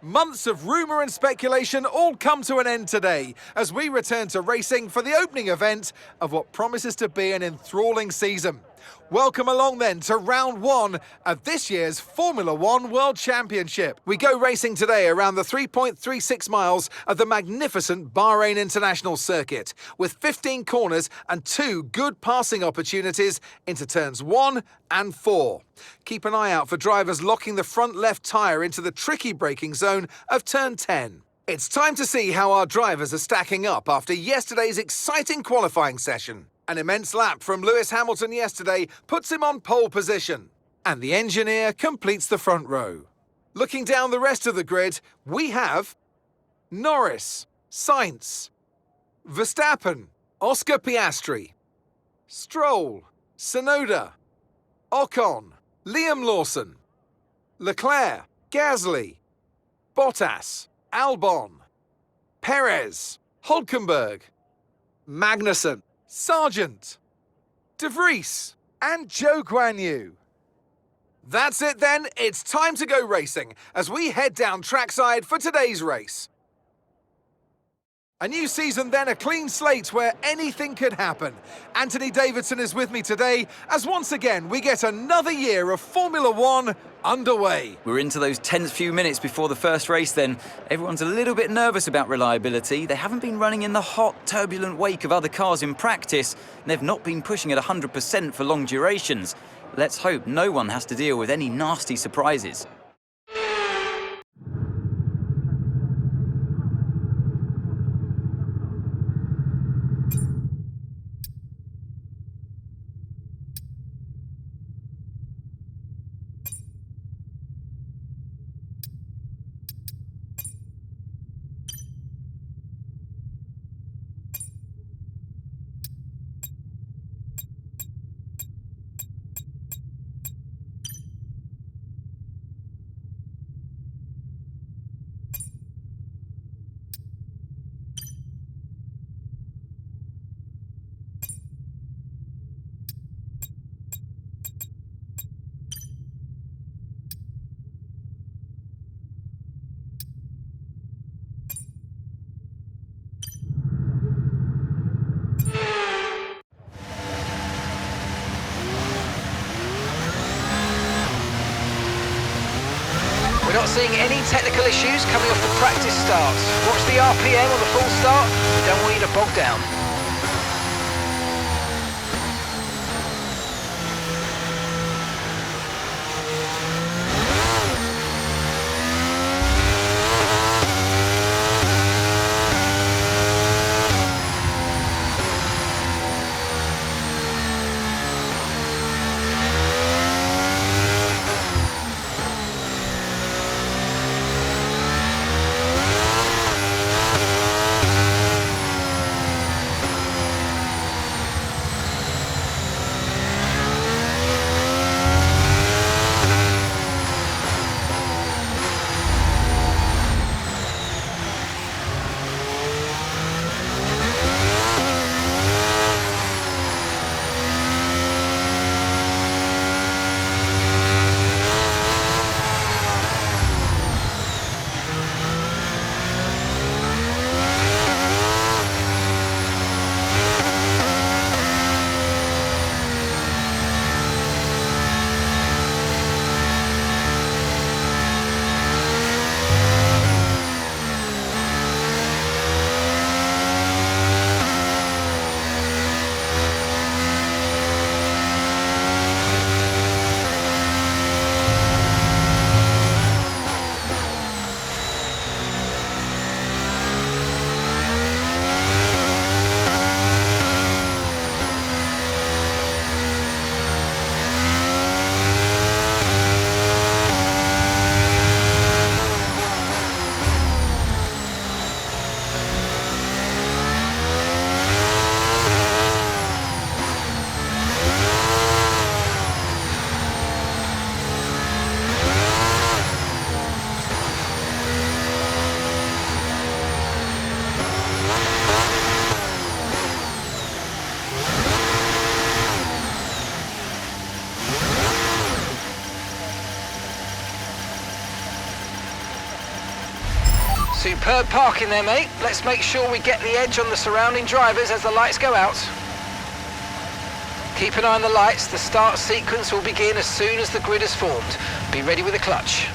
Months of rumour and speculation all come to an end today as we return to racing for the opening event of what promises to be an enthralling season. Welcome along then to round one of this year's Formula One World Championship. We go racing today around the 3.36 miles of the magnificent Bahrain International Circuit with 15 corners and 2 good passing opportunities into turns 1 and 4. Keep an eye out for drivers locking the front left tyre into the tricky braking zone of turn 10. It's time to see how our drivers are stacking up after yesterday's exciting qualifying session. An immense lap from Lewis Hamilton yesterday puts him on pole position, and the engineer completes the front row. Looking down the rest of the grid, we have Norris, Sainz, Verstappen, Oscar Piastri, Stroll, Tsunoda, Ocon, Liam Lawson, Leclerc, Gasly, Bottas, Albon, Perez, Hulkenberg, Magnussen, Sargent, De Vries, and Zhou Guanyu. That's it then, it's time to go racing as we head down trackside for today's race. A new season then, a clean slate where anything could happen. Anthony Davidson is with me today as once again we get another year of Formula One underway. We're into those tense few minutes before the first race then. Everyone's a little bit nervous about reliability. They haven't been running in the hot, turbulent wake of other cars in practice, and they've not been pushing at 100% for long durations. Let's hope no one has to deal with any nasty surprises. We're not seeing any technical issues coming off the practice starts. Watch the RPM on the full start. We don't want you to bog down. Superb parking there, mate. Let's make sure we get the edge on the surrounding drivers as the lights go out. Keep an eye on the lights. The start sequence will begin as soon as the grid is formed. Be ready with the clutch.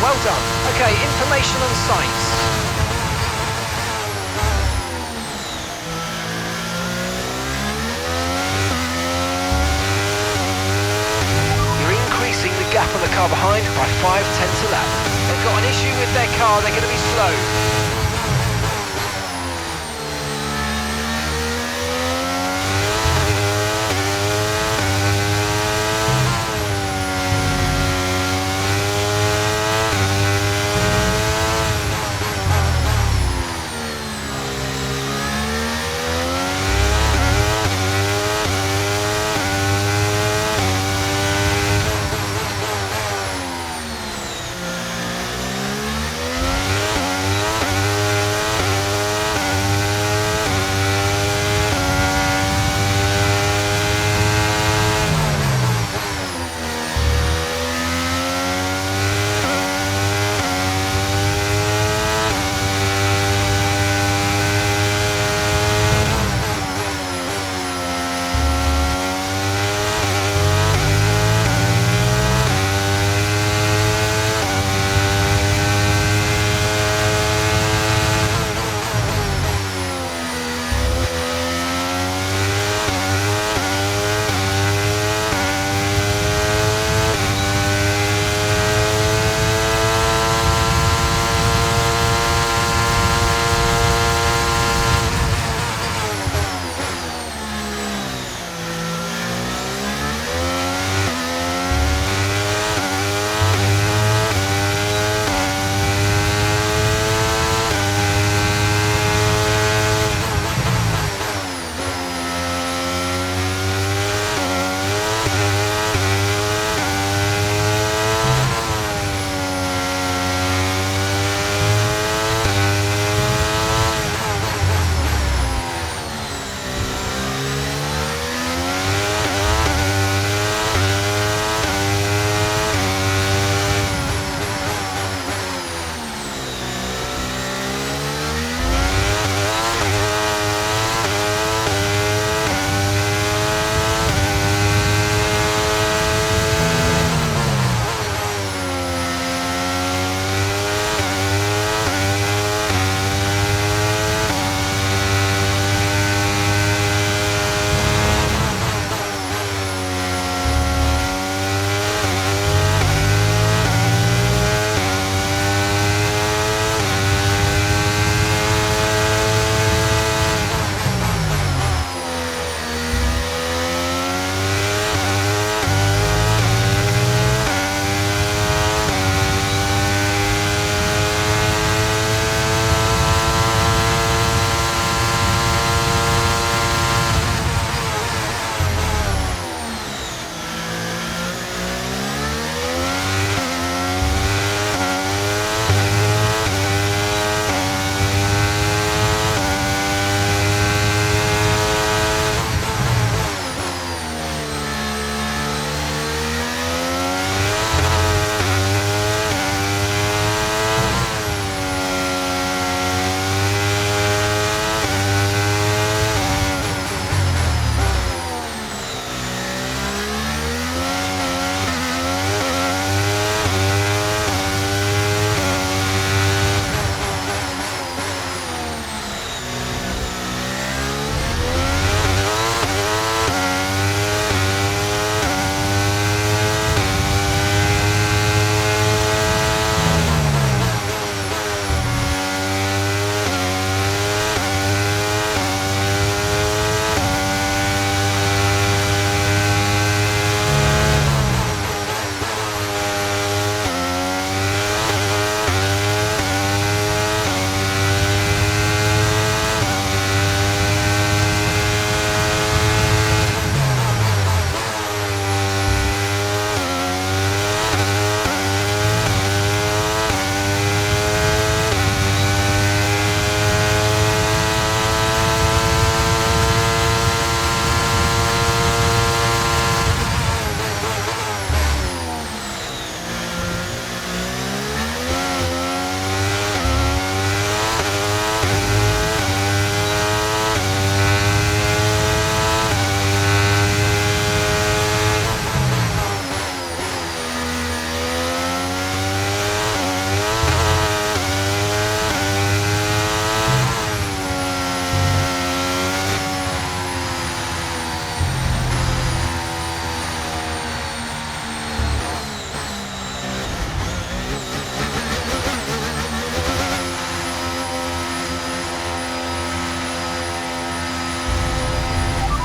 Well done. Okay, information on sights. You're increasing the gap on the car behind by 5/10 a lap. They've got an issue with their car, they're going to be slow.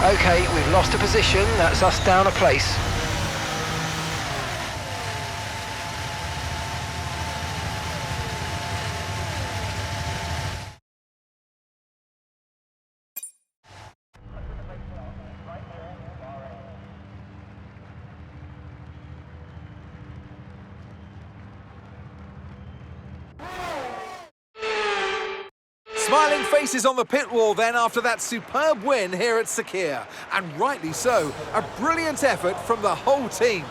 Okay, we've lost a position. That's us down a place. Smiling faces on the pit wall then after that superb win here at Sakhir. And rightly so, a brilliant effort from the whole team.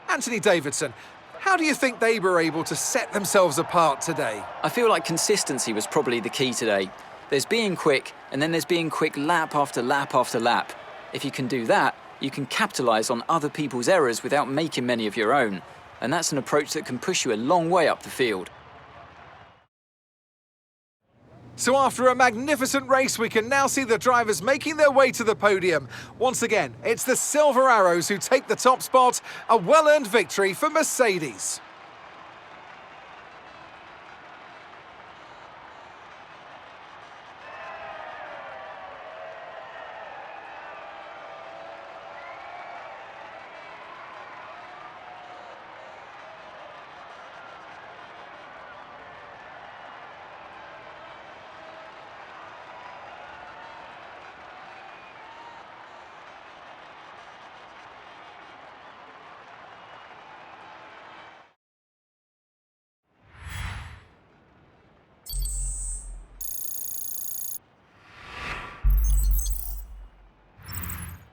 Anthony Davidson, how do you think they were able to set themselves apart today? I feel like consistency was probably the key today. There's being quick, and then there's being quick lap after lap after lap. If you can do that, you can capitalise on other people's errors without making many of your own. And that's an approach that can push you a long way up the field. So after a magnificent race, we can now see the drivers making their way to the podium. Once again, it's the Silver Arrows who take the top spot, a well-earned victory for Mercedes.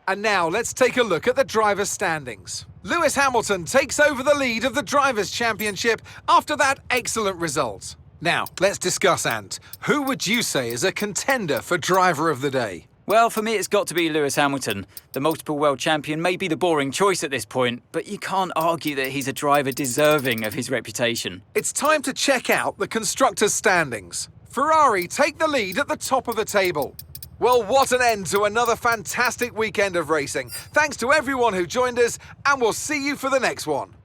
And now let's take a look at the drivers' standings. Lewis Hamilton takes over the lead of the Drivers' Championship after that excellent result. Now, let's discuss, Ant. Who would you say is a contender for Driver of the Day? Well, for me, it's got to be Lewis Hamilton. The multiple world champion may be the boring choice at this point, but you can't argue that he's a driver deserving of his reputation. It's time to check out the constructors' standings. Ferrari take the lead at the top of the table. Well, what an end to another fantastic weekend of racing. Thanks to everyone who joined us, and we'll see you for the next one.